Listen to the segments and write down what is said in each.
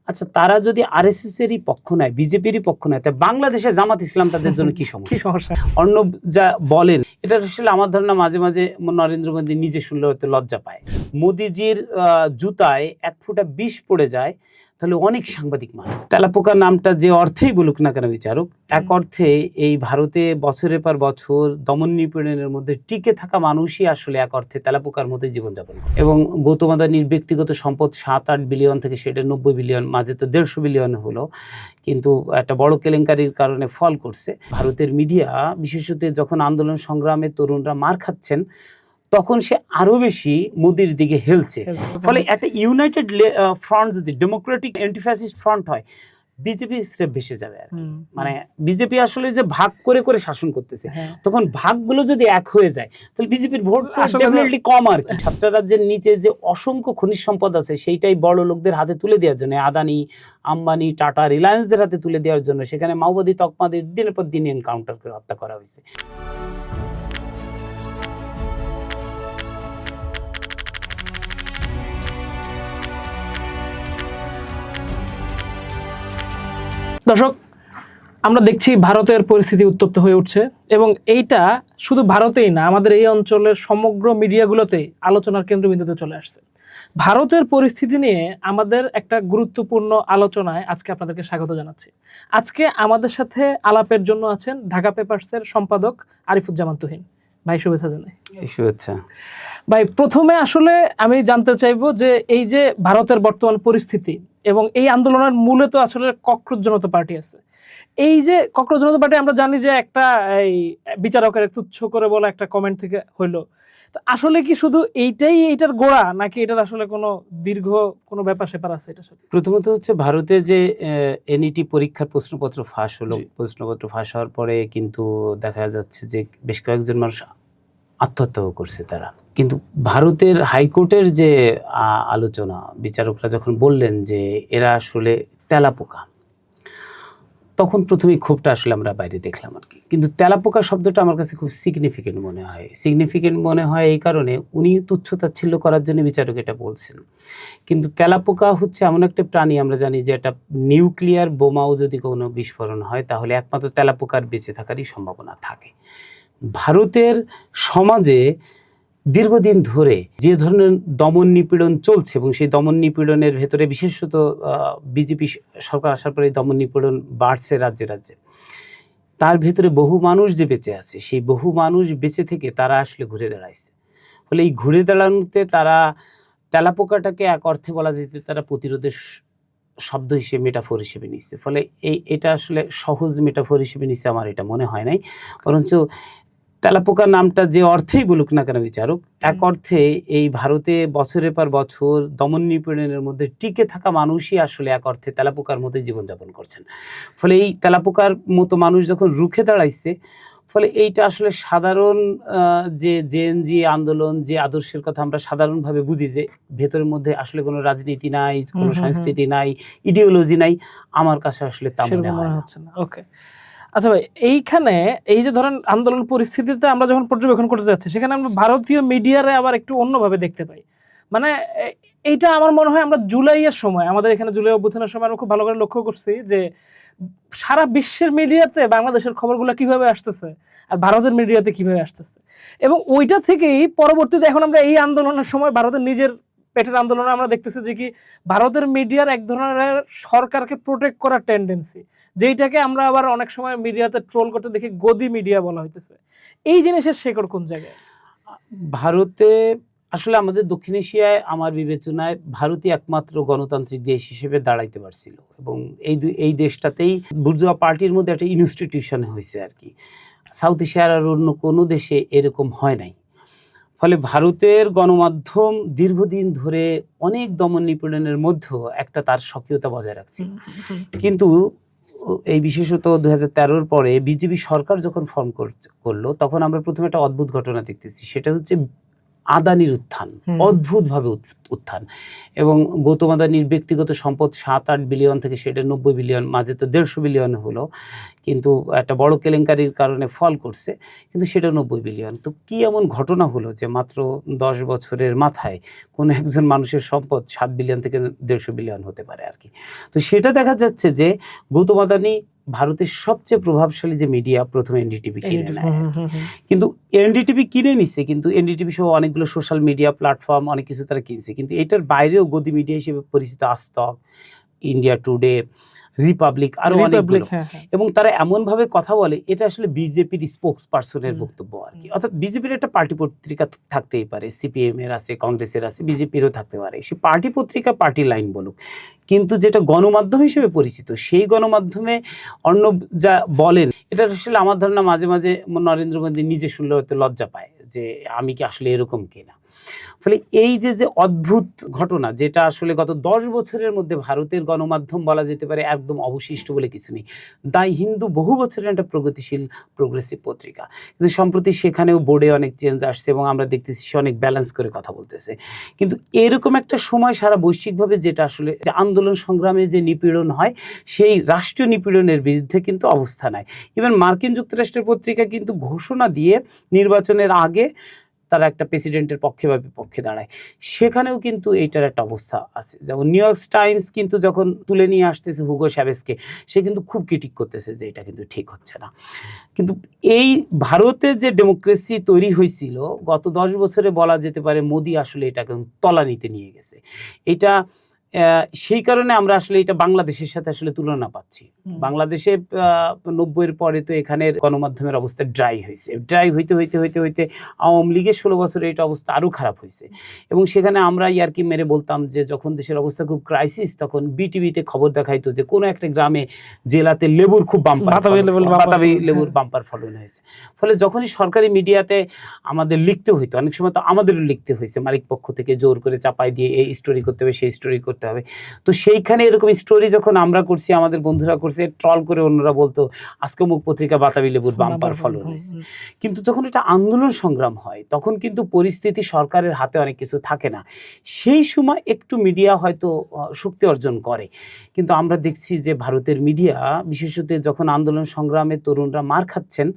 আচ্ছা, তারা যদি আরএসএস এরই পক্ষ নেয়, বিজেপিরই পক্ষ নেয়, তা বাংলাদেশে জামাত ইসলাম তাদের জন্য কি সমস্যা? অর্ণব যা বলেন এটা আসলে আমার ধারণা মাঝে মাঝে নরেন্দ্র মোদী নিজে শুনলে হয়তো লজ্জা পায়। মোদিজির জুতায় ১ ফোঁটা বিষ পড়ে যায়, তাহলে অনেক সাংবাদিক মারা যায়। তেলাপোকা নামটা যে অর্থেই বলুক না কেন বিচারক, এক অর্থে এই ভারতে বছরের পর বছর দমন নিপীড়নের মধ্যে টিকে থাকা মানুষই আসলে এক অর্থে তেলাপোকার মধ্যে জীবনযাপন করে। এবং গৌতম আদানির ব্যক্তিগত সম্পদ ৭-৮ বিলিয়ন থেকে সেটা ৯০ বিলিয়ন, মাঝে তো ১৫০ বিলিয়ন হলো, কিন্তু একটা বড় কেলেঙ্কারির কারণে ফল করছে। ভারতের মিডিয়া বিশেষত যখন আন্দোলন সংগ্রামে তরুণরা মার খাচ্ছেন, তখন সে আরো বেশি মোদির দিকে হেলছে। ফলে একটা ইউনাইটেড ফ্রন্ট যদি ডেমোক্রেটিক অ্যান্টিফ্যাসিস্ট ফ্রন্ট হয়, বিজেপি স্রেফ ভেসে যাবে আর কি। মানে বিজেপি আসলে যে ভাগ করে করে শাসন করতেছে, তখন ভাগগুলো যদি এক হয়ে যায় তাহলে বিজেপির ভোট ডেফিনেটলি কম আর কি। সাতটা রাজ্যের নিচে যে অসংখ্য খনিজ সম্পদ আছে সেইটাই বড় লোকদের হাতে তুলে দেওয়ার জন্য, আদানি, আম্বানি, টাটা, রিলায়েন্সদের হাতে তুলে দেওয়ার জন্য সেখানে মাওবাদী তকমাদের দিনের পর দিন এনকাউন্টার করে হত্যা করা হয়েছে। দর্শক, আমরা দেখছি ভারতের পরিস্থিতি উত্তপ্ত হয়ে উঠছে এবং এইটা শুধু ভারতেই না, আমাদের এই অঞ্চলের সমগ্র মিডিয়াগুলোতেই আলোচনার কেন্দ্রবিন্দুতে চলে আসছে। ভারতের পরিস্থিতি নিয়ে আমাদের একটা গুরুত্বপূর্ণ আলোচনায় আজকে আপনাদেরকে স্বাগত জানাচ্ছি। আজকে আমাদের সাথে আলাপের জন্য আছেন ঢাকা পেপারসের সম্পাদক আরিফুজ্জামান তুহিন ভাই। শুভেচ্ছা জানাই। শুভেচ্ছা ভাই। প্রথমে আসলে আমি জানতে চাইবো যে এই যে ভারতের বর্তমান পরিস্থিতি এবং এই আন্দোলনের মূলে তো আসলে ককরোচ জনতা পার্টি আছে। এই যে ককরোচ জনতা পার্টি, আমরা জানি যে একটা এই বিচারকের তুচ্ছ করে বলা একটা কমেন্ট থেকে হইলো, তো আসলে কি শুধু এইটার গোড়া, নাকি এটার আসলে কোনো দীর্ঘ কোনো ব্যাপার স্যাপার আছে? এটা প্রথমত হচ্ছে ভারতে যে এনইটি পরীক্ষার প্রশ্নপত্র ফাঁস হলো, প্রশ্নপত্র ফাঁস হওয়ার পরে কিন্তু দেখা যাচ্ছে যে বেশ কয়েকজন মানুষ আত্মহত্যাও করছে তারা। কিন্তু ভারতের হাইকোর্টের যে আলোচনা, বিচারকরা যখন বললেন যে এরা আসলে তেলাপোকা, তখন প্রথমেই ক্ষোভটা আসলে আমরা বাইরে দেখলাম আর কি। কিন্তু তেলাপোকা শব্দটা আমার কাছে খুব সিগনিফিকেন্ট মনে হয়। সিগনিফিকেন্ট মনে হয় এই কারণে, উনি তুচ্ছ-তাচ্ছিল্য করার জন্য বিচারক এটা বলছেন। কিন্তু তেলাপোকা হচ্ছে এমন একটা প্রাণী, আমরা জানি যে একটা নিউক্লিয়ার বোমাও যদি কোনো বিস্ফোরণ হয় তাহলে একমাত্র তেলাপোকার বেঁচে থাকারই সম্ভাবনা থাকে। ভারতের সমাজে দীর্ঘদিন ধরে যে ধরনের দমন নিপীড়ন চলছে এবং সেই দমন নিপীড়নের ভেতরে বিশেষত বিজেপি সরকার আসার পরে দমন নিপীড়ন বাড়ছে রাজ্যে রাজ্যে, তার ভেতরে বহু মানুষ যে বেঁচে আছে, সেই বহু মানুষ বেঁচে থেকে তারা আসলে ঘুরে দাঁড়াইছে। ফলে এই ঘুরে দাঁড়ানোতে তারা তেলাপোকাটাকে এক অর্থে বলা যেতে তারা প্রতিরোধের শব্দ হিসেবে, মেটাফোর হিসেবে নিচ্ছে। ফলে এটা আসলে সহজ মেটাফোর হিসেবে নিচ্ছে আমার এটা মনে হয় নাই। বরঞ্চ তেলাপোকা নামটা যে অর্থেই বলুক না কেন বিচারক, এক অর্থে এই ভারতে বছরের পর বছর দমন নিপীড়নের মধ্যে টিকে থাকা মানুষই আসলে এক অর্থে তেলাপোকার মধ্যে জীবনযাপন করছেন। ফলে এই তেলাপোকার মতো মানুষ যখন রুখে দাঁড়াইছে, ফলে এইটা আসলে সাধারণ যে জেএনজি আন্দোলন, যে আদর্শের কথা আমরা সাধারণভাবে বুঝি যে ভেতরের মধ্যে আসলে কোনো রাজনীতি নাই, কোনো সংস্কৃতি নাই, ইডিওলজি নাই, আমার কাছে আসলে তা মনে হচ্ছে না। ওকে, আচ্ছা ভাই, এইখানে এই যে ধরেন আন্দোলন পরিস্থিতিতে আমরা যখন পর্যবেক্ষণ করতে যাচ্ছি, সেখানে আমরা ভারতীয় মিডিয়ারে আবার একটু অন্যভাবে দেখতে পাই। মানে এইটা আমার মনে হয় আমরা জুলাইয়ের সময়, আমাদের এখানে জুলাই অভ্যুত্থানের সময় আমরা খুব ভালো করে লক্ষ্য করছি যে সারা বিশ্বের মিডিয়াতে বাংলাদেশের খবরগুলো কিভাবে আসতেছে আর ভারতের মিডিয়াতে কিভাবে আসতেছে, এবং ওইটা থেকেই পরবর্তীতে এখন আমরা এই আন্দোলনের সময় ভারতের নিজের পেটের আন্দোলনে আমরা দেখতেছি যে কি ভারতের মিডিয়ার এক ধরনের সরকারকে প্রোটেক্ট করার টেন্ডেন্সি, যেইটাকে আমরা আবার অনেক সময় মিডিয়াতে ট্রোল করতে দেখি গদি মিডিয়া বলা হইতেছে। এই জিনিসের শেকড় কোন জায়গায়? ভারতে আসলে আমাদের দক্ষিণ এশিয়ায় আমার বিবেচনায় ভারতই একমাত্র গণতান্ত্রিক দেশ হিসেবে দাঁড়াইতে পারছিল, এবং এই দেশটাতেই বুর্জোয়া পার্টির মধ্যে একটা ইনস্টিটিউশন হয়েছে আর কি। সাউথ এশিয়ার আর অন্য কোনো দেশে এরকম হয় নাই। ফলে ভারতের গণমাধ্যম দীর্ঘদিন ধরে অনেক দমন নিপীড়নের মধ্যেও একটা তার স্বকীয়তা বজায় রাখছে। কিন্তু এই বিশেষত 2013-র পরে বিজেপি সরকার যখন ফর্ম করলো, তখন আমরা প্রথমে একটা অদ্ভুত ঘটনা দেখতেছি। সেটা হচ্ছে আদানির উত্থান, অদ্ভুতভাবে উত্থান, এবং গৌতম আদানির ব্যক্তিগত সম্পদ 7-8 বিলিয়ন থেকে সেটা 90 বিলিয়ন, মাঝে তো 150 বিলিয়ন হলো, কিন্তু একটা বড় কেলেঙ্কারির কারণে ফল করছে, কিন্তু সেটা 90 বিলিয়ন। তো কি এমন ঘটনা হলো যে মাত্র 10 বছরের মাথায় কোনো একজন মানুষের সম্পদ 7 বিলিয়ন থেকে 150 বিলিয়ন হতে পারে আর কি। তো সেটা দেখা যাচ্ছে যে গৌতম আদানি ভারতের সবচেয়ে প্রভাবশালী যে মিডিয়া, প্রথমে এনডিটিভি কিনে নেয়, কিন্তু এনডিটিভি কিনে নিচ্ছে, কিন্তু এনডিটিভি সহ অনেকগুলো সোশ্যাল মিডিয়া প্ল্যাটফর্ম অনেক কিছু তারা কিনছে, কিন্তু এটার বাইরেও গদি মিডিয়া হিসেবে পরিচিত আজ তক, ইন্ডিয়া টুডে, রিপাবলিক, আরো অনেকগুলো, এবং তারা এমন ভাবে কথা বলে এটা আসলে বিজেপির স্পোক্স পার্সনের বক্তব্য আর কি। অর্থাৎ বিজেপির একটা পার্টি পত্রিকা থাকতেই পারে, সিপিএম এর আছে, কংগ্রেসের আছে, বিজেপিরও থাকতে পারে, সেই পার্টি পত্রিকা পার্টি লাইন বলুক, কিন্তু যেটা গণমাধ্যম হিসেবে পরিচিত সেই গণমাধ্যমে অর্ণব যা বলেন এটা আসলে আমার ধারণা মাঝে মাঝে নরেন্দ্র মোদী নিজে শুনলে হয়তো লজ্জা পায় যে আমি কি আসলে এরকম কিনা। ফলে এই যে অদ্ভুত ঘটনা, যেটা আসলে গত 10 বছরের মধ্যে ভারতের গণমাধ্যম বলা যেতে পারে একদম অবশিষ্ট বলে কিছু নেই। দ্য হিন্দু বহু বছরের একটা প্রগতিশীল প্রোগ্রেসিভ পত্রিকা, কিন্তু সম্প্রতি সেখানেও বোর্ডে অনেক চেঞ্জ আসছে এবং আমরা দেখতেছি সে অনেক ব্যালেন্স করে কথা বলতেছে। কিন্তু এরকম একটা সময় সারা বৈশ্বিকভাবে যেটা আসলে যে আন্দোলন সংগ্রামে যে নিপীড়ন হয়, সেই রাষ্ট্রীয় নিপীড়নের বিরুদ্ধে কিন্তু অবস্থা নেয়। ইভেন মার্কিন যুক্তরাষ্ট্রের পত্রিকা কিন্তু ঘোষণা দিয়ে নির্বাচনের আগে তারা একটা প্রেসিডেন্টের পক্ষে বা বিপক্ষে দাঁড়ায়, সেখানেও কিন্তু এইটার একটা অবস্থা আছে। যেমন নিউ ইয়র্ক টাইমস কিন্তু যখন তুলে নিয়ে আসতেছে হুগো চ্যাভেজকে, সে কিন্তু খুব ক্রিটিক করতেছে যে এটা কিন্তু ঠিক হচ্ছে না। কিন্তু এই ভারতে যে ডেমোক্রেসি তৈরি হয়েছিল গত 10 বছরে, বলা যেতে পারে মোদি আসলে এটাকে তলানিতে নিয়ে গেছে। এটা সেই কারণে আমরা আসলে এটা বাংলাদেশের সাথে আসলে তুলনা পাচ্ছি। বাংলাদেশে 90-এর পরে তো এখানের গণমাধ্যমের অবস্থা ড্রাই হয়েছে, ড্রাই হইতে হইতে হইতে হইতে আওয়ামী লীগের 16 বছরে এটা অবস্থা আরও খারাপ হয়েছে। এবং সেখানে আমরা ইয়ার্কি মেরে বলতাম যে যখন দেশের অবস্থা খুব ক্রাইসিস, তখন বিটিভিতে খবর দেখাইতো যে কোনো একটা গ্রামে জেলাতে লেবুর খুব বাতাবি লেবুর বাম্পার ফলন হয়েছে। ফলে যখনই সরকারি মিডিয়াতে আমাদের লিখতে হইতো, অনেক সময় তো আমাদেরও লিখতে হয়েছে মালিক পক্ষ থেকে জোর করে চাপাই দিয়ে এই স্টোরি করতে হবে, সেই স্টোরি করতে হবে। তো সেইখানে এরকম স্টোরি যখন আমরা করছি, আমাদের বন্ধুরা করছে, ট্রল করে অন্যরা বলতো আজকে মুখ পত্রিকা বাতাবি লেবুর বাম্পার ফলন হয়েছে। কিন্তু যখন এটা আন্দোলন সংগ্রাম হয়, তখন কিন্তু পরিস্থিতি সরকারের হাতে অনেক কিছু থাকে না, সেই সময় একটু মিডিয়া হয়তো শক্তি অর্জন করে। কিন্তু আমরা দেখছি যে ভারতের মিডিয়া, বিশেষত যখন আন্দোলন সংগ্রামে তরুণরা মার খাচ্ছেন,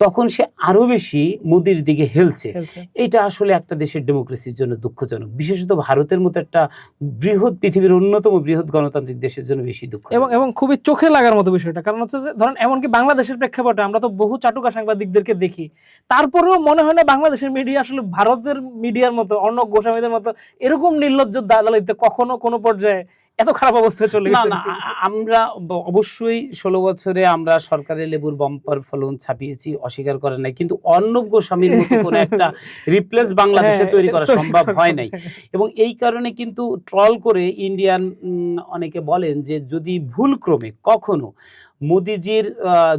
তখন সে আরো বেশি মোদির দিকে হেলছে। এটা আসলে একটা দেশের ডেমোক্রেসির জন্য দুঃখজনক, বিশেষত ভারতের মতো একটা বৃহৎ, পৃথিবীর অন্যতম বৃহৎ গণতান্ত্রিক দেশের জন্য বেশি দুঃখ এবং খুবই চোখে লাগার মতো বিষয়টা। কারণ হচ্ছে যে ধরেন এমনকি বাংলাদেশের প্রেক্ষাপটে আমরা তো বহু চাটুকা সাংবাদিকদেরকে দেখি, তারপরেও মনে হয় না বাংলাদেশের মিডিয়া আসলে ভারতের মিডিয়ার মতো, অর্ণব গোস্বামীদের মতো এরকম নির্লজ্জ দালালিতে কখনো কোনো পর্যায়ে এত খারাপ অবস্থায় চলে গেছে। না, আমরা অবশ্যই 16 বছরে আমরা সরকারের লেবুর বাম্পার ফলন ছাপিয়েছি, অস্বীকার করে নাই, কিন্তু অর্ণব গোস্বামীর মতো কোনো একটা রিপ্লেস বাংলাদেশে তৈরি করা সম্ভব হয় নাই। এবং এই কারণে কিন্তু ট্রল করে ইন্ডিয়ান অনেকে বলেন যে যদি ভুলক্রমে কখনো মোদিজির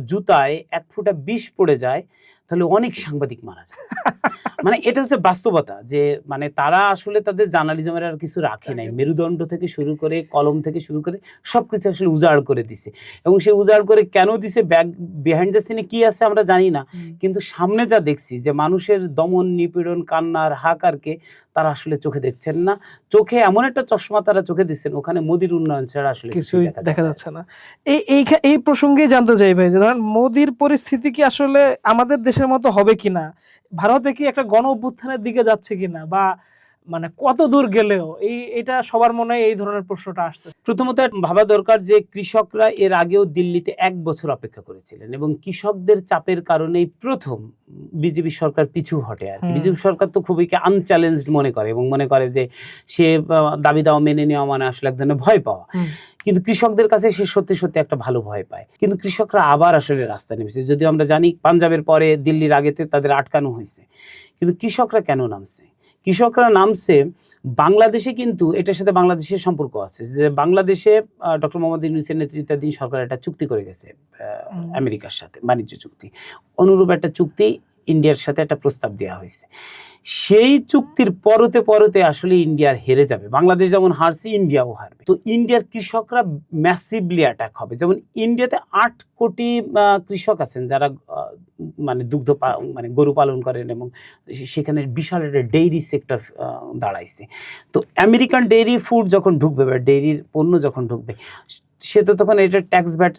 জুতায় 1 ফোঁটা বিষ পড়ে যায়, তাহলে অনেক সাংবাদিক মারা যায়। মানে এটা হচ্ছে বাস্তবতা, যে মানে তারা আসলে তাদের জার্নালিজমের আর কিছু রাখে নাই, মেরুদণ্ড থেকে শুরু করে কলম থেকে শুরু করে সবকিছু আসলে উজাড় করে দিছে। এবং সে উজাড় করে কেন দিছে, বিহাইন্ড দ্য সিনে কি আছে আমরা জানি না, কিন্তু সামনে যা দেখছি যে মানুষের দমন, নিপীড়ন, কান্নার হাহাকারকে তারা আসলে চোখে দেখছেন না। চোখে এমন একটা চশমা তারা চোখে দিচ্ছেন, ওখানে মোদির উন্নয়ন ছাড়া আসলে কিছুই দেখা যাচ্ছে না। এই প্রসঙ্গে জানতে চাই ভাই, যে ধরেন মোদির পরিস্থিতি কি আসলে আমাদের দেশের মতো হবে কিনা, ভারতে কি একটা গণ অভ্যুত্থানের দিকে যাচ্ছে কিনা, বা মানে কত দূর গেলেও এটা সবার মনে এই ধরনের প্রশ্নটা আসছে। প্রথমত ভাবা দরকার যে কৃষকরা এর আগেও দিল্লিতে 1 বছর অপেক্ষা করেছিলেন, এবং কৃষকদের চাপের কারণেই প্রথম বিজেপি সরকার পিছু হটে আর কি। বিজেপি সরকার তো খুবই আনচ্যালেঞ্জড মনে করে, এবং মনে করে যে সে দাবি দাওয়া মেনে নেওয়া মানে আসলে এক ধরনের ভয় পাওয়া। কিন্তু কৃষকদের কাছে সে সত্যি সত্যি একটা ভালো ভয় পায়। কিন্তু কৃষকরা আবার আসলে রাস্তায় নেমেছে, যদিও আমরা জানি পাঞ্জাবের পরে দিল্লির আগেতে তাদের আটকানো হয়েছে। কিন্তু কৃষকরা কেন নামছে? কৃষকরা নামছে বাংলাদেশে, কিন্তু এটার সাথে বাংলাদেশের সম্পর্ক আছে, যে বাংলাদেশে ডক্টর মোহাম্মদ ইউনূসের নেতৃত্বাধীন সরকার একটা চুক্তি করে গেছে আমেরিকার সাথে, বাণিজ্য চুক্তি। অনুরূপ একটা চুক্তি ইন্ডিয়ার সাথে একটা প্রস্তাব দেওয়া হয়েছে। সেই চুক্তির পরতে পরতে আসলে ইন্ডিয়ার হেরে যাবে। বাংলাদেশ যেমন হারছে, ইন্ডিয়াও হারবে। তো ইন্ডিয়ার কৃষকরা ম্যাসিভলি অ্যাটাক হবে। যেমন ইন্ডিয়াতে 8 কোটি কৃষক আছেন যারা মানে মানে গরু পালন করেন এবং সেখানে বিশাল একটা ডেইরি সেক্টর দাঁড়াইছে। তো আমেরিকান ডেইরি ফুড যখন ঢুকবে বা ডেইরির পণ্য যখন ঢুকবে, সে তো তখন এটা ট্যাক্স ভ্যাট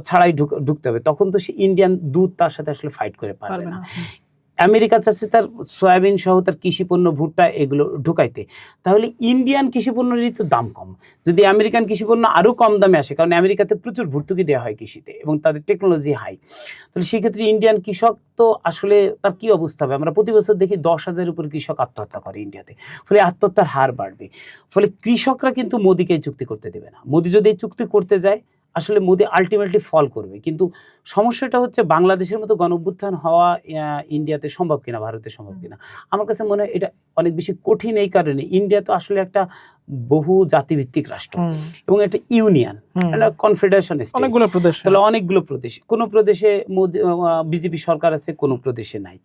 ছাড়াই ঢুকতে হবে, তখন তো সে ইন্ডিয়ান দুধ তার সাথে আসলে ফাইট করে পারবে না। আমেরিকা চাচ্ছে তার সয়াবিন সহ তার কৃষিপণ্য, ভুট্টা এগুলো ঢুকাইতে, তাহলে ইন্ডিয়ান কৃষিপণ্যেরই তো দাম কম। যদি আমেরিকান কৃষিপণ্য আরও কম দামে আসে, কারণ আমেরিকাতে প্রচুর ভর্তুকি দেওয়া হয় কৃষিতে এবং তাদের টেকনোলজি হাই, তাহলে সেক্ষেত্রে ইন্ডিয়ান কৃষক তো আসলে তার কী অবস্থা হবে? আমরা প্রতি বছর দেখি 10,000 উপর কৃষক আত্মহত্যা করে ইন্ডিয়াতে, ফলে আত্মহত্যার হার বাড়বে। ফলে কৃষকরা কিন্তু মোদিকে এই চুক্তি করতে দেবে না। মোদি যদি এই চুক্তি করতে যায়, আসলে মোদি আলটিমেটলি ফল করবে। কিন্তু সমস্যাটা হচ্ছে বাংলাদেশের মতো গণঅভ্যুত্থান হওয়া ইন্ডিয়াতে সম্ভব কিনা, ভারতে সম্ভব কিনা। আমার কাছে মনে হয় এটা অনেক বেশি কঠিন। এই কারণে ইন্ডিয়া তো আসলে একটা বহু জাতিভিত্তিক রাষ্ট্র এবং একটা ইউনিয়ন, একটা কনফেডারেশন, অনেকগুলো প্রদেশ। কোনো প্রদেশে বিজেপি সরকার আছে, কোনো প্রদেশে নাই।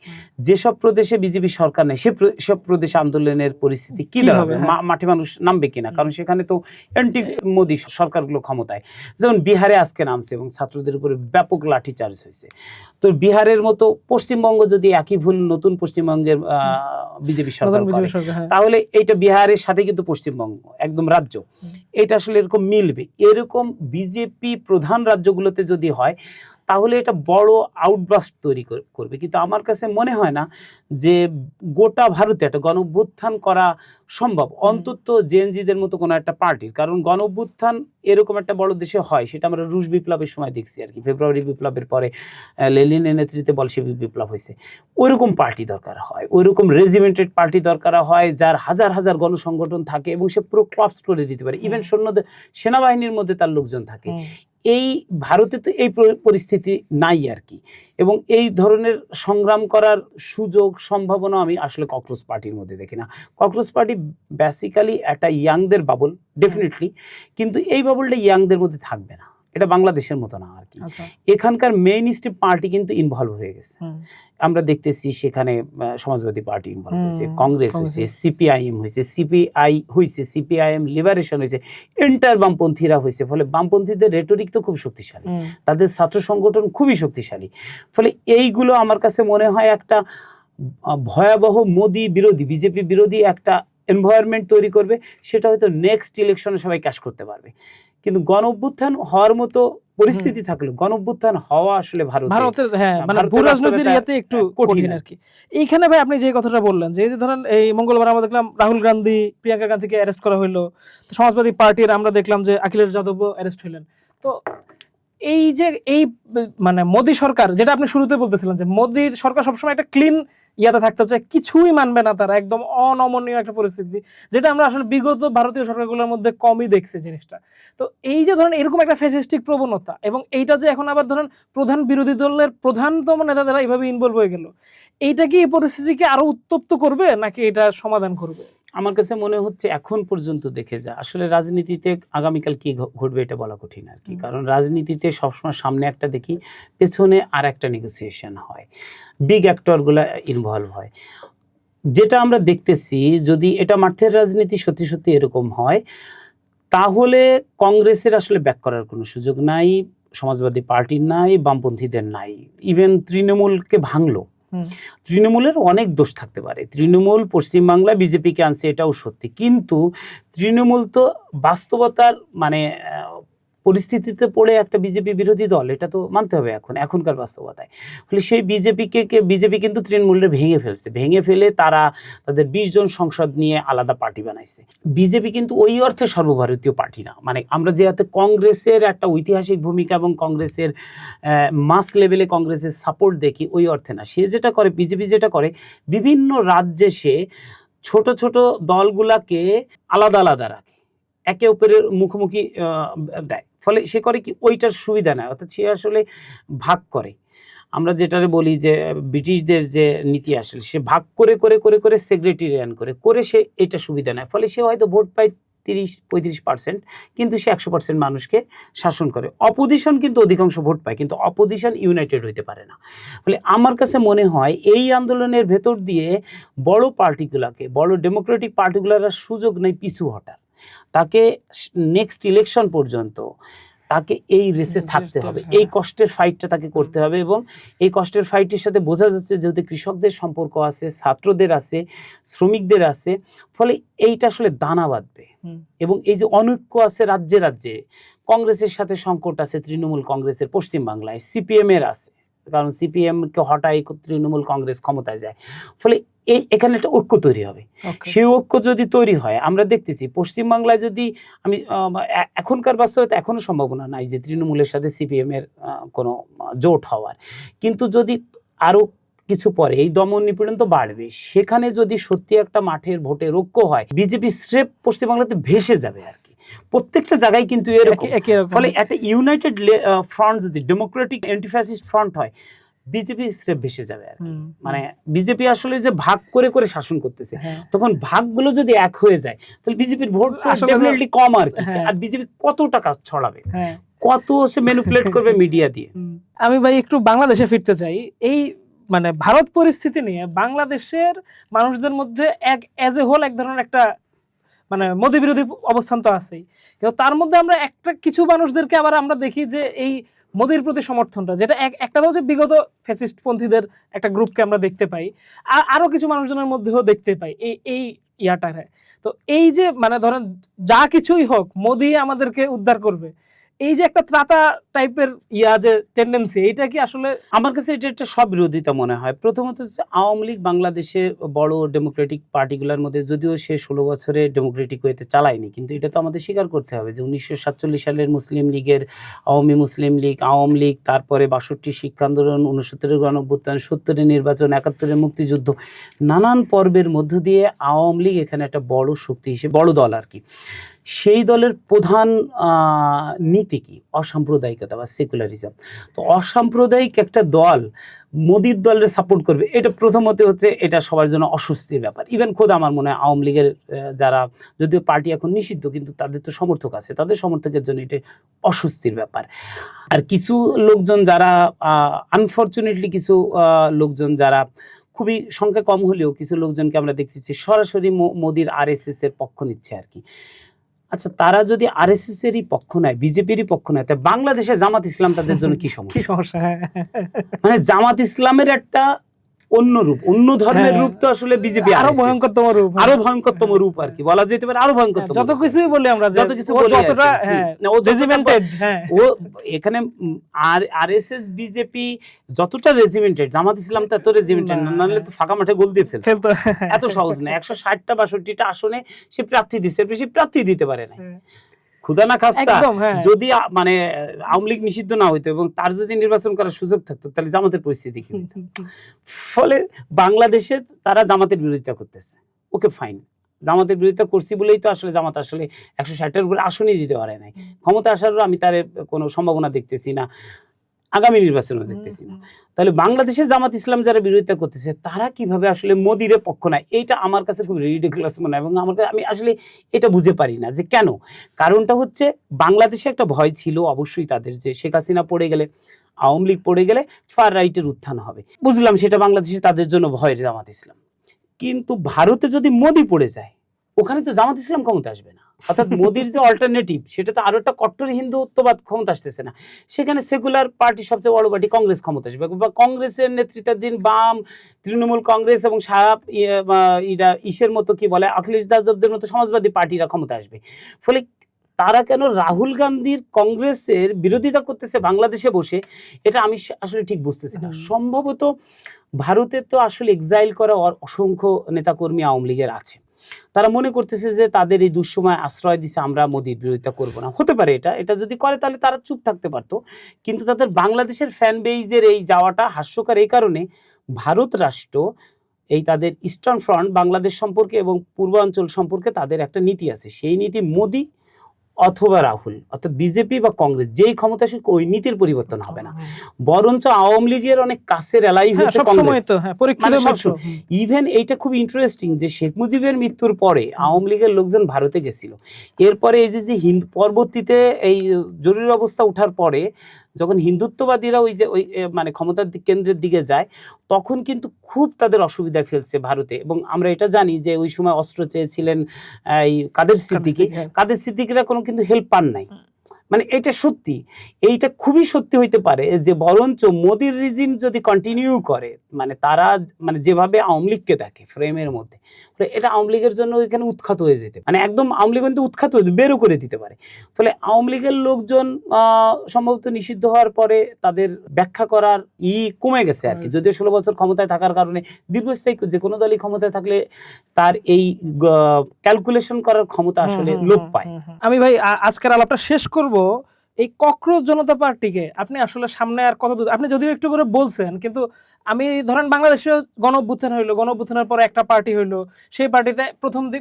যেসব প্রদেশে বিজেপি সরকার নেই সেসব প্রদেশে আন্দোলনের পরিস্থিতি কি হবে, মাঠে মানুষ নামবে কিনা, কারণ সেখানে তো অ্যান্টি মোদি সরকারগুলো ক্ষমতায়। যেমন বিহারে আজকে নামছে এবং ছাত্রদের উপরে ব্যাপক লাঠিচার্জ হয়েছে। তো বিহারের মতো পশ্চিমবঙ্গ যদি একই ভুল নতুন পশ্চিমবঙ্গের বিজেপি সরকার করে, তাহলে এইটা বিহারের সাথে কিন্তু পশ্চিমবঙ্গ একদম রাজ্য, এটা আসলে এরকম মিলবে। এরকম বিজেপি প্রধান রাজ্যগুলোতে যদি হয়, তাহলে এটা বড় আউটবাস্ট তৈরি করবে। কিন্তু আমার কাছে মনে হয় না যে গোটা ভারতে একটা গণঅভ্যুত্থান করা সম্ভব, অন্তত জেএনজিদের মতো কোনো একটা পার্টির। কারণ গণঅভ্যুত্থান এরকম একটা বড় দেশে হয়, সেটা আমরা রুশ বিপ্লবের সময় দেখছি আর কি। ফেব্রুয়ারি বিপ্লবের পরে লেনিনের নেতৃত্বে বলশেভিক বিপ্লব হয়েছে। ওইরকম পার্টি দরকার হয়, ওইরকম রেজিমেন্টেড পার্টি দরকার হয়, যার হাজার হাজার গণসংগঠন থাকে এবং সে পুরো ক্লাবস করে দিতে পারে। ইভেন সেনাবাহিনীর মধ্যে তার লোকজন থাকে। এই ভারতে তো এই পরিস্থিতি নাই আর কি। এবং এই ধরনের সংগ্রাম করার সুযোগ সম্ভাবনা আমি আসলে ককরোচ পার্টির মধ্যে দেখি না। ককরোচ পার্টি বেসিক্যালি একটা ইয়াংদের বাবল, ডেফিনেটলি, কিন্তু এই বাবলটা ইয়াংদের মধ্যে থাকবে না। এটা বাংলাদেশের মতো না আর কি। এখানকার মেইন স্ট্রিম পার্টি কিন্তু ইনভলভ হয়ে গেছে। আমরা দেখতেছি সেখানে সমাজবাদী পার্টি ইনভলভ হয়েছে, কংগ্রেস হয়েছে, সিপিআইএম হয়েছে, সিপিআই হয়েছে, সিপিআইএম লিবারেশন হয়েছে, এন্টার বামপন্থীরা হয়েছে। ফলে বামপন্থীদের রেটরিক তো খুব শক্তিশালী, তাদের ছাত্র সংগঠন খুবই শক্তিশালী। ফলে এইগুলো আমার কাছে মনে হয় একটা ভয়াবহ মোদি বিরোধী, বিজেপি বিরোধী একটা এনভায়রনমেন্ট তৈরি করবে। সেটা হয়তো নেক্সট ইলেকশনে সবাই ক্যাশ করতে পারবে। কিন্তু গণঅভ্যুত্থান হওয়ার মতো পরিস্থিতি থাকলে গণঅভ্যুত্থান হওয়া আসলে ভারতের মানে ভূরাজনীতির ইয়াতে একটু কঠিন আর কি। এইখানে ভাই আপনি যে কথাটা বললেন, যে ধরেন এই মঙ্গলবার আমরা দেখলাম রাহুল গান্ধী, প্রিয়াঙ্কা গান্ধীকে অ্যারেস্ট করা হইলো, সমাজবাদী পার্টির আমরা দেখলাম যে অখিলেশ যাদবও অ্যারেস্ট হইলেন। তো এই যে এই মানে মোদী সরকার, যেটা আপনি শুরুতে বলতেছিলেন যে মোদীর সরকার সবসময় একটা ক্লিন ইয়াতে থাকতে চায়, কিছুই মানবে না তারা, একদম অনমনীয় একটা পরিস্থিতি, যেটা আমরা আসলে বিগত ভারতীয় সরকারগুলোর মধ্যে কমই দেখছি জিনিসটা। তো এই যে ধরেন এরকম একটা ফ্যাসিস্টিক প্রবণতা, এবং এইটা যে এখন আবার ধরেন প্রধান বিরোধী দলের প্রধানতম নেতারা এইভাবে ইনভলভ হয়ে গেল, এইটা কি এই পরিস্থিতিকে আরো উত্তপ্ত করবে নাকি এটা সমাধান করবে? আমার কাছে মনে হচ্ছে এখন পর্যন্ত দেখে যা, আসলে রাজনীতিতে আগামীকাল কি ঘটবে এটা বলা কঠিন আর কি। কারণ রাজনীতিতে সবসময় সামনে একটা দেখি, পেছনে আর একটা নেগোসিয়েশন হয়, বিগ অ্যাক্টরগুলো ইনভলভ হয়। যেটা আমরা দেখতেছি, যদি এটা মাঠের রাজনীতি সত্যি সত্যি এরকম হয়, তাহলে কংগ্রেসের আসলে ব্যাক করার কোনো সুযোগ নাই, সমাজবাদী পার্টির নাই, বামপন্থীদের নাই, ইভেন তৃণমূলকে ভাঙলো। তৃণমূলের অনেক দোষ থাকতে পারে, তৃণমূল পশ্চিমবাংলা বিজেপিকে আনছে এটাও সত্যি, কিন্তু তৃণমূল তো বাস্তবতার মানে পরিস্থিতিতে পড়ে একটা বিজেপি বিরোধী দল, এটা তো মানতে হবে এখনকার বাস্তবতায়। ফলে সেই বিজেপি কিন্তু তৃণমূলের ভেঙে ফেলে তারা তাদের 20 জন সংসদ নিয়ে আলাদা পার্টি বানাইছে। বিজেপি কিন্তু ওই অর্থে সর্বভারতীয় পার্টি না, মানে আমরা যে হাতে কংগ্রেসের একটা ঐতিহাসিক ভূমিকা এবং কংগ্রেসের মাস লেভেলে কংগ্রেসের সাপোর্ট দেখি, ওই অর্থে না। সে যেটা করে, বিজেপি যেটা করে, বিভিন্ন রাজ্যে সে ছোট ছোট দলগুলাকে আলাদা আলাদা রাখে, একে অপরের মুখোমুখি দেয়। ফলে সে করে কি, ওইটার সুবিধা নেয়, অর্থাৎ সে আসলে ভাগ করে। আমরা যেটারে বলি যে ব্রিটিশদের যে নীতি, আসলে সে ভাগ করে করে করে করে সেক্রেটারিয়ান করে সে এটা সুবিধা নেয়। ফলে সে হয়তো ভোট পায় 30-35%, কিন্তু সে 100% মানুষকে শাসন করে। অপোজিশন কিন্তু অধিকাংশ ভোট পায়, কিন্তু অপোজিশন ইউনাইটেড হইতে পারে না। ফলে আমার কাছে মনে হয় এই আন্দোলনের ভেতর দিয়ে বড় পার্টিগুলোকে, বড় ডেমোক্রেটিক পার্টিগুলোর সুযোগ নেই পিছু হটার। তাকে নেক্সট ইলেকশন পর্যন্ত তাকে এই রেসে থাকতে হবে, এই কষ্টের ফাইটটা তাকে করতে হবে। এবং এই কষ্টের ফাইটের সাথে বোঝা যাচ্ছে যেহেতু কৃষকদের সম্পর্ক আছে, ছাত্রদের আছে, শ্রমিকদের আছে, ফলে এইটা আসলে দানা বাঁধবে। এবং এই যে অনৈক্য আছে রাজ্যে রাজ্যে, কংগ্রেসের সাথে সংকট আছে তৃণমূল কংগ্রেসের পশ্চিমবাংলায়, সিপিএম এর আছে, কারণ সিপিএম কে হটাই তৃণমূল কংগ্রেস ক্ষমতায় যায়, ফলে এখানে একটা ঐক্য তৈরি হবে। সেই ঐক্য যদি তৈরি হয়, আমরা দেখতেছি পশ্চিমবাংলায় যদি আমি এখনকার বাস্তবতা এখনো সম্ভাবনা নাই যে তৃণমূলের সাথে সিপিএম এর কোনো জোট হওয়ার, কিন্তু যদি আরো কিছু পরে এই দমন নিপীড়ন তো বাড়বে, সেখানে যদি সত্যি একটা মাঠের ভোটের ঐক্য হয়, বিজেপি স্রেফ পশ্চিমবাংলাতে ভেসে যাবে আর কি, প্রত্যেকটা জায়গায় কিন্তু এরকম। ফলে একটা ইউনাইটেড ফ্রন্ট যদি ডেমোক্রেটিক অ্যান্টিফ্যাসিস্ট ফ্রন্ট হয়, বিজেপি স্রেফ ভেসে যাবে আর কি। মানে বিজেপি আসলে যে ভাগ করে করে শাসন করতেছে, তখন ভাগগুলো যদি এক হয়ে যায় তাহলে বিজেপির ভোট ডেফিনেটলি কম আর কি। আর বিজেপি কত টাকা ছড়াবে, কত সে ম্যানিপুলেট করবে মিডিয়া দিয়ে। আমি ভাই একটু বাংলাদেশে ফিরতে চাই। এই মানে ভারত পরিস্থিতি নিয়ে বাংলাদেশের মানুষদের মধ্যে এজ এ হোল এক ধরনের একটা মানে মোদি বিরোধী অবস্থান তো আছেই, কিন্তু তার মধ্যে আমরা কিছু মানুষদেরকে আবার আমরা দেখি যে এই মোদির প্রতি সমর্থনটা, যেটা একটা হচ্ছে বিগত ফ্যাসিস্ট পন্থীদের একটা গ্রুপকে আমরা দেখতে পাই, আরো কিছু মানুষজনের মধ্যেও দেখতে পাই এই ইয়াটারে। তো এই যে মানে ধরেন যা কিছুই হোক মোদি আমাদেরকে উদ্ধার করবে, এই যে একটা ত্রাতা টাইপের যে টেন্ডেন্সি, এটা কি আসলে আমার কাছে এটা একটা সব বিরোধিতা মনে হয়। প্রথমত হচ্ছে আওয়ামী লীগ বাংলাদেশে বড় ডেমোক্রেটিক পার্টিগুলোর মধ্যে, যদিও সে 16 বছরে ডেমোক্রেটিক ওয়েতে চালায়নি, কিন্তু এটা তো আমাদের স্বীকার করতে হবে যে 1947 সালের মুসলিম লীগের, আওয়ামী মুসলিম লীগ, আওয়ামী লীগ, তারপরে 62 শিক্ষা আন্দোলন, 69 গণঅভ্যুত্থান, 70 নির্বাচন, 71 মুক্তিযুদ্ধ, নানান পর্বের মধ্য দিয়ে আওয়ামী লীগ এখানে একটা বড় শক্তি হিসেবে, বড় দল আর কি। সেই দলের প্রধান নীতি কি? অসাম্প্রদায়িকতা বা সেকুলারিজম। তো অসাম্প্রদায়িক একটা দল মোদির দলের সাপোর্ট করবে, এটা প্রথমত হচ্ছে এটা সবার জন্য অস্বস্তির ব্যাপার। ইভেন খোদ আমার মনে হয় আওয়ামী লীগের যারা, যদিও পার্টি এখন নিষিদ্ধ, কিন্তু তাদের তো সমর্থক আছে, তাদের সমর্থকের জন্য এটা অস্বস্তির ব্যাপার। আর কিছু লোকজন যারা আনফর্চুনেটলি কিছু লোকজন যারা খুবই সংখ্যা কম হলেও কিছু লোকজনকে আমরা দেখতেছি সরাসরি মোদির আরএসএস এর পক্ষ নিচ্ছে আর কি। আচ্ছা, তারা যদি আরএসএস এরই পক্ষ নেয়, বিজেপিরই পক্ষ নেয়, তাই বাংলাদেশে জামাত ইসলাম তাদের জন্য কি সমস্যা? মানে জামাত ইসলামের একটা অন্য রূপ, অন্য ধর্মের রূপ তো আসলে বিজেপি আরো ভয়ঙ্করতম রূপ, আরো ভয়ঙ্করতম রূপ আর কি বলা যেতে পারে, আরো ভয়ঙ্করতম। যত কিছুই বলি আমরা, যত কিছু বলি, যতটা রেজিমেন্টেড, ও এখানে আরএসএস বিজেপি যতটা রেজিমেন্টেড, জামাত ইসলাম তো এত রেজিমেন্টেড না, নাহলে তো ফাঁকা মাঠে গোল দিয়ে ফেলতো। এত সহজ না, 160টা 62টা আসনে সে প্রার্থী দিচ্ছে, বেশি প্রার্থী দিতে পারে না। খুদা না খাস্তা, যদি মানে আওয়ামী লীগ নিষিদ্ধ না হইতো এবং তার যদি নির্বাচন করার সুযোগ থাকতো, তাহলে জামাতের পরিস্থিতি কি হতো? ফলে বাংলাদেশে তারা জামাতের বিরোধিতা করতেছে, ওকে ফাইন, জামাতের বিরোধিতা করছি বলেই তো আসলে জামাত আসলে 160টার উপরে আসনই দিতে পারে নাই। ক্ষমতা আসারও আমি তার কোনো সম্ভাবনা দেখতেছি না, আগামী নির্বাচনও দেখতেছি না। তাহলে বাংলাদেশে জামাত ইসলাম যারা বিরোধিতা করতেছে, তারা কিভাবে আসলে মোদির পক্ষ নেয়, এইটা আমার কাছে খুব রিডিকুলাস মনে হয়। এবং আমি আসলে এটা বুঝে পারি না যে কেন। কারণটা হচ্ছে বাংলাদেশে একটা ভয় ছিল অবশ্যই তাদের, যে শেখ হাসিনা পড়ে গেলে, আওয়ামী লীগ পড়ে গেলে ফার রাইটের উত্থান হবে, বুঝলাম সেটা বাংলাদেশে তাদের জন্য ভয় জামাত ইসলাম। কিন্তু ভারতে যদি মোদি পড়ে যায়, ওখানে তো জামাত ইসলাম ক্ষমতা আসবে না, অর্থাৎ মোদির যে অল্টারনেটিভ সেটা তো আরো একটা কট্টর হিন্দুত্ববাদ ক্ষমতা আসতেছে না, সেখানে সেকুলার পার্টি, সবচেয়ে বড় পার্টি কংগ্রেস ক্ষমতা আসবে, বা কংগ্রেসের নেতৃত্বাধীন বাম, তৃণমূল কংগ্রেস এবং ইসের মতো কি বলে অখিলেশ যাদবদের মতো সমাজবাদী পার্টিরা ক্ষমতা আসবে। ফলে তারা কেন রাহুল গান্ধীর কংগ্রেসের বিরোধিতা করতেছে বাংলাদেশে বসে, এটা আমি আসলে ঠিক বুঝতেছি না। সম্ভবত ভারতে তো আসলে এক্সাইল করা অসংখ্য নেতাকর্মী আওয়ামী লীগের আছে, তারা মনে করতেছে যে তাদের এই দুঃসময় আশ্রয় দিছে, আমরা মোদির বিরোধিতা করব না। হতে পারে এটা যদি করে তাহলে তারা চুপ থাকতে পারতো, কিন্তু তাদের বাংলাদেশের ফ্যান বেইজের এই যাওয়াটা হাস্যকর এই কারণে, ভারত রাষ্ট্র এই তাদের ইস্টার্ন ফ্রন্ট বাংলাদেশ সম্পর্কে এবং পূর্বাঞ্চল সম্পর্কে তাদের একটা নীতি আছে, সেই নীতি মোদি অথবা রাহুল, অর্থাৎ বিজেপি বা কংগ্রেস যেই ক্ষমতা আসুক, ওই নীতির পরিবর্তন হবে না, বরঞ্চ আওয়ামী লীগের অনেক কাছের এলাই হচ্ছে কংগ্রেস। ইভেন এইটা খুব ইন্টারেস্টিং যে শেখ মুজিবের মৃত্যুর পরে আওয়ামী লীগের লোকজন ভারতে গেছিল, এরপরে এই যে পরবর্তীতে এই জরুরি অবস্থা ওঠার পরে যখন হিন্দুত্ববাদীরা ওই মানে ক্ষমতার কেন্দ্রের দিকে যায়, তখন কিন্তু খুব তাদের অসুবিধায় ফেলছে ভারতে। এবং আমরা এটা জানি যে ওই সময় অস্ত্র চেয়েছিলেন এই কাদের সিদ্দিকীরা কোনো কিন্তু হেল্প পান নাই, মানে এটা সত্যি, এইটা খুবই সত্যি হইতে পারে যে বরঞ্চ মোদির রিজিম যদি কন্টিনিউ করে, মানে তারা মানে যেভাবে আওয়ামী লীগকে দেখে ফ্রেমের মধ্যে, ফলে এটা আওয়ামী লীগের জন্য এখানে উৎখাত হয়ে যেতে, মানে একদম আওয়ামী লীগ কিন্তু উৎখাত হয়ে বেরও করে দিতে পারে। ফলে আওয়ামী লীগের লোকজন সম্ভবত নিষিদ্ধ হওয়ার পরে তাদের ব্যাখ্যা করার কমে গেছে আর কি। যদিও 16 বছর ক্ষমতায় থাকার কারণে দীর্ঘস্থায়ী যে কোনো দলই ক্ষমতায় থাকলে তার এই ক্যালকুলেশন করার ক্ষমতা আসলে লোপ পায়। আমি ভাই আজকের আলাপটা শেষ করব এই ককরোচ জনতা পার্টিকে আপনি আসলে সামনে আর কত দূর, আপনি যদিও একটু করে বলছেন, কিন্তু আমি ধরেন বাংলাদেশেও গণ-অভ্যুত্থান হইলো, গণ-অভ্যুত্থানের পরে একটা পার্টি হইলো, সেই পার্টিতে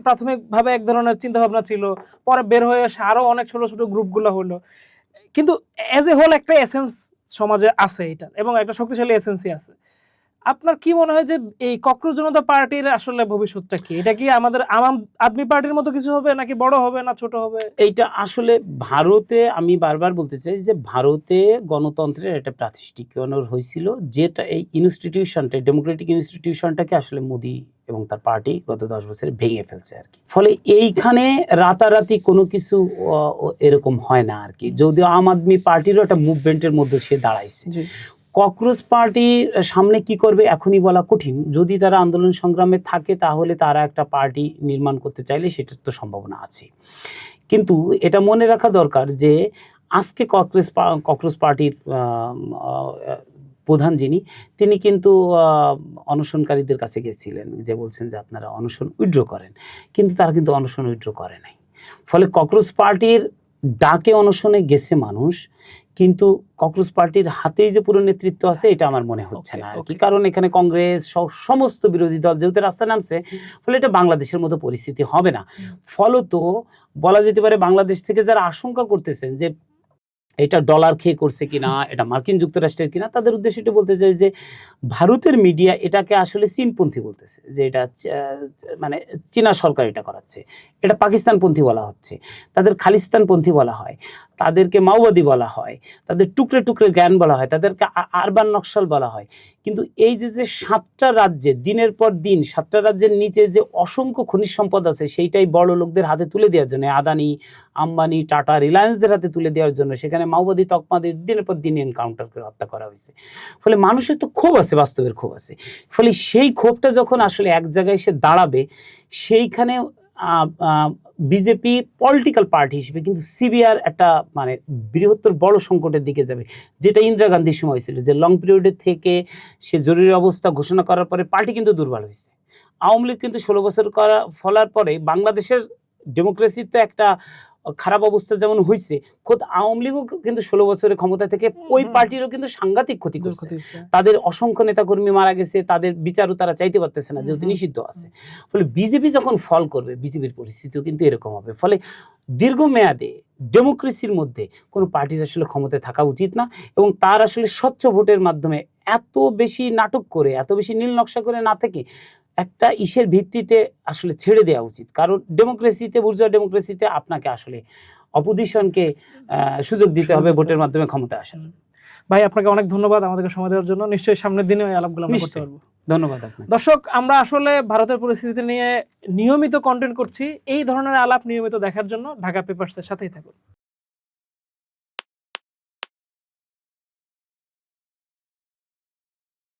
প্রাথমিকভাবে এক ধরনের চিন্তা ভাবনা ছিল, পরে বের হয়ে এসে আরো অনেক ছোট ছোট গ্রুপগুলো হলো, কিন্তু এজ এ হোল একটা এসেন্স সমাজে আছে এটা, এবং একটা শক্তিশালী এসেন্সই আছে। আপনার কি মনে হয় যে এই ককরোচ জনতা পার্টির আসলে ভবিষ্যৎটা কি? এটা কি আমাদের আম আদমি পার্টির মতো কিছু হবে, নাকি বড় হবে, না ছোট হবে? এইটা আসলে ভারতে, আমি বারবার বলতে চাই যে ভারতে গণতন্ত্রের একটা প্রাতিষ্ঠানিকরণ হয়েছিল, যেটা এই ইনস্টিটিউশনটা, ডেমোক্রেটিক ইনস্টিটিউশনটাকে আসলে মোদি এবং তার পার্টি গত 10 বছরে ভেঙে ফেলছে আর কি। ফলে এইখানে রাতারাতি কোনো কিছু এরকম হয় না আর কি। যদিও আম আদমি পার্টিরও একটা মুভমেন্টের মধ্যে সে দাঁড়াইছে। ককরোচ পার্টি সামনে কি করবে এখনই বলা কঠিন। যদি তারা আন্দোলন সংগ্রামে থাকে তাহলে তারা একটা পার্টি নির্মাণ করতে চাইলে সেটার তো সম্ভাবনা আছে, কিন্তু এটা মনে রাখা দরকার যে আজকে ককরোচ পার্টির প্রধান যিনি, তিনি কিন্তু অনশনকারীদের কাছে গেছিলেন, যে বলছেন যে আপনারা অনশন উইথড্র করেন, কিন্তু তারা কিন্তু অনশন উইথড্র করে নাই। ফলে ককরোচ পার্টির ডাকে অনশনে গেছে মানুষ, কিন্তু ককরোচ পার্টির হাতেই যে পুরো নেতৃত্ব আছে এটা আমার মনে হচ্ছে না আর কি। কারণ এখানে কংগ্রেস সমস্ত বিরোধী দল যেহেতু রাস্তায় নামছে, ফলে এটা বাংলাদেশের মতো পরিস্থিতি হবে না। ফলত বলা যেতে পারে বাংলাদেশ থেকে যারা আশঙ্কা করতেছেন যে এটা ডলার খেয়ে করছে কিনা, এটা মার্কিন যুক্তরাষ্ট্রের কিনা, তাদের উদ্দেশ্যে এটা বলতে চাই যে ভারতের মিডিয়া এটাকে আসলে চীনপন্থী বলতেছে, যে এটা মানে চীনা সরকার এটা করাচ্ছে, এটা পাকিস্তানপন্থী বলা হচ্ছে, তাদের খালিস্তানপন্থী বলা হয়, তাদেরকে মাওবাদী বলা হয়, তাদের টুকরে টুকরে জ্ঞান বলা হয়, তাদেরকে আরবান নকশাল বলা হয়। কিন্তু এই যে 7টা রাজ্যে দিনের পর দিন 7টা রাজ্যের নিচে যে অসংখ্য খনিজ সম্পদ আছে সেইটাই বড় লোকদের হাতে তুলে দেওয়ার জন্য, আদানি, আম্বানি, টাটা, রিলায়েন্সদের হাতে তুলে দেওয়ার জন্য সেখানে মাওবাদী তকমাদের দিনের পর দিন এনকাউন্টার করে হত্যা করা হয়েছে। ফলে মানুষের তো ক্ষোভ আছে, বাস্তবের ক্ষোভ আছে। ফলে সেই ক্ষোভটা যখন আসলে এক জায়গায় এসে দাঁড়াবে, সেইখানে বিজেপি পলিটিক্যাল পার্টি হিসেবে কিন্তু সিভিয়ার একটা মানে বৃহত্তর বড় সংকটের দিকে যাবে, যেটা ইন্দিরা গান্ধীর সময় ছিল, যে লং পিরিয়ডের থেকে সে জরুরি অবস্থা ঘোষণা করার পরে পার্টি কিন্তু দুর্বল হয়েছে। আওয়ামী লীগ কিন্তু 16 বছর ফলার পরে বাংলাদেশের ডেমোক্রেসির তো একটা খারাপ অবস্থা যেমন হয়েছে, খোদ আওয়ামী লীগও কিন্তু 16 বছরের ক্ষমতা থেকে ওই পার্টিরও কিন্তু সাংঘাতিক ক্ষতি করছে। তাদের অসংখ্য নেতাকর্মী মারা গেছে, তাদের বিচারও তারা চাইতে পারতেছে না, যেহেতু নিষিদ্ধ আছে। ফলে বিজেপি যখন ফল করবে, বিজেপির পরিস্থিতিও কিন্তু এরকম হবে। ফলে দীর্ঘমেয়াদে ডেমোক্রেসির মধ্যে কোনো পার্টির আসলে ক্ষমতায় থাকা উচিত না, এবং তার আসলে স্বচ্ছ ভোটের মাধ্যমে এত বেশি নাটক করে, এত বেশি নীল নকশা করে না থেকে একটা ইসের ভিত্তিতে আসলে ছেড়ে দেওয়া উচিত। কারণ ডেমোক্রেসিতে, বুর্জোয়া ডেমোক্রেসিতে আপনাকে আসলে অপোজিশনকে সুযোগ দিতে হবে ভোটের মাধ্যমে ক্ষমতায় আসার। ভাই আপনাকে অনেক ধন্যবাদ আমাদেরকে সময় দেওয়ার জন্য। নিশ্চয়ই সামনের দিনে ওই আলাপগুলো আমরা করতে পারবো। ধন্যবাদ আপনাকে। দর্শক, আমরা আসলে ভারতের পরিস্থিতি নিয়ে নিয়মিত কন্টেন্ট করছি। এই ধরনের আলাপ নিয়মিত দেখার জন্য ঢাকা পেপারসের সাথেই থাকুন।